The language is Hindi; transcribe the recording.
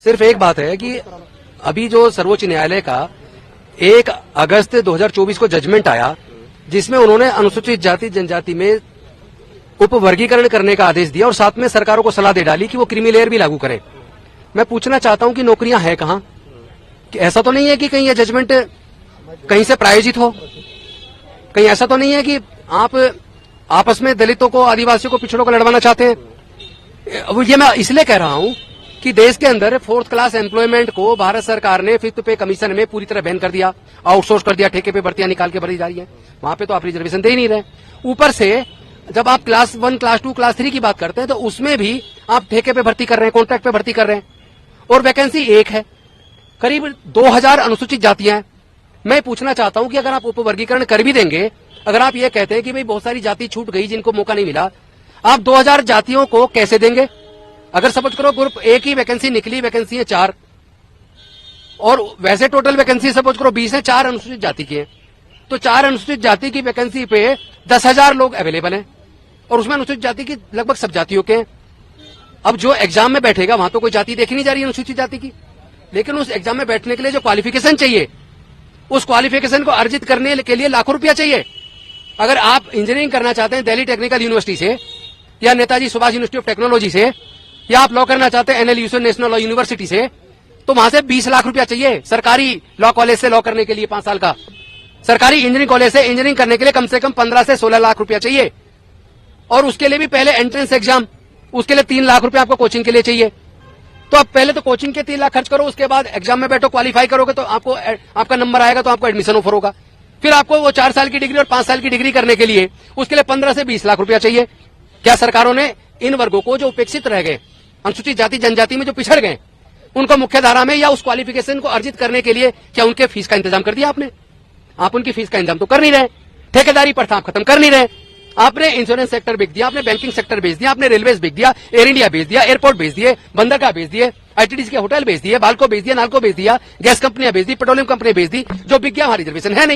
सिर्फ एक बात है कि अभी जो सर्वोच्च न्यायालय का 1 अगस्त 2024 को जजमेंट आया, जिसमें उन्होंने अनुसूचित जाति जनजाति में उपवर्गीकरण करने का आदेश दिया और साथ में सरकारों को सलाह दे डाली कि वो क्रीमी लेयर भी लागू करें। मैं पूछना चाहता हूं कि नौकरियां हैं कहां? कि ऐसा तो नहीं है कि कहीं ये जजमेंट कहीं से प्रायोजित हो, कहीं ऐसा तो नहीं है कि आप आपस में दलितों को, आदिवासियों को, पिछड़ों को लड़वाना चाहते हैं। अब ये मैं इसलिए कह रहा हूं कि देश के अंदर 4th क्लास एम्प्लॉयमेंट को भारत सरकार ने 5th पे कमीशन में पूरी तरह बैन कर दिया, आउटसोर्स कर दिया, ठेके पे भर्तियां निकाल के भरी जा रही है। वहां पे तो आप रिजर्वेशन दे ही नहीं रहे। ऊपर से जब आप क्लास 1, क्लास 2, क्लास 3 की बात करते हैं तो उसमें भी आप ठेके पे भर्ती कर रहे हैं, कॉन्ट्रैक्ट पे भर्ती कर रहे हैं और वैकेंसी एक है। करीब 2000 अनुसूचित जातियां हैं। मैं पूछना चाहता हूं कि अगर आप उपवर्गीकरण कर भी देंगे, अगर आप ये कहते हैं कि भाई बहुत सारी जाति छूट गई जिनको मौका नहीं मिला, आप 2000 जातियों को कैसे देंगे? अगर समझ करो ग्रुप ए की वैकेंसी निकली, वैकेंसी है 4 और वैसे टोटल वैकेंसी समझ करो 20 है, 4 अनुसूचित जाति की है, तो 4 अनुसूचित जाति की वैकेंसी पे 10,000 लोग अवेलेबल हैं और उसमें अनुसूचित जाति की लगभग सब जातियों के हैं। अब जो एग्जाम में बैठेगा वहां तो कोई जाति देखी नहीं जा रही है अनुसूचित जाति की, लेकिन उस एग्जाम में बैठने के लिए जो क्वालिफिकेशन चाहिए, उस क्वालिफिकेशन को अर्जित करने के लिए लाखों रुपया चाहिए। अगर आप इंजीनियरिंग करना चाहते हैं दिल्ली टेक्निकल यूनिवर्सिटी से या Netaji Subhash university of technology से, या आप लॉ करना चाहते हैं NLU नेशनल लॉ यूनिवर्सिटी से, तो वहां से 20 लाख रुपया चाहिए। सरकारी लॉ कॉलेज से लॉ करने के लिए 5 साल का, सरकारी इंजीनियरिंग कॉलेज से इंजीनियरिंग करने के लिए कम से कम 15 से 16 लाख रुपया चाहिए और उसके लिए भी पहले एंट्रेंस एग्जाम, उसके लिए 3 लाख रुपया आपको कोचिंग के लिए चाहिए। तो आप पहले तो कोचिंग के 3 लाख खर्च करो, उसके बाद एग्जाम में बैठो, क्वालिफाई करोगे तो आपको आपका नंबर आएगा तो आपको एडमिशन ऑफर होगा। फिर आपको वो 4 साल की डिग्री और 5 साल की डिग्री करने के लिए उसके लिए 15 से 20 लाख रुपया चाहिए। क्या सरकारों ने इन वर्गों को जो उपेक्षित रह गए, अनुसूचित जाति जनजाति में जो पिछड़ गए, उनको मुख्य धारा में या उस क्वालिफिकेशन को अर्जित करने के लिए क्या उनके फीस का इंतजाम कर दिया आपने? आप उनकी फीस का इंतजाम तो कर नहीं रहे। ठेकेदारी प्रथा आप खत्म कर नहीं रहे। आपने इंश्योरेंस सेक्टर बेच दिया, आपने बैंकिंग सेक्टर बेच दिया, आपने रेलवे बेच दिया, एयर इंडिया बेच दिया, एयरपोर्ट बेच दिए, बंदरगाह बेच दिए, ITDC के होटल बेच दिए, बाल्को बेच दिया, नाल्को बेच दिया, गैस कंपनियां बेच दी, पेट्रोलियम कंपनी बेच दी। जो बिक गया वहां रिजर्वेशन है नहीं।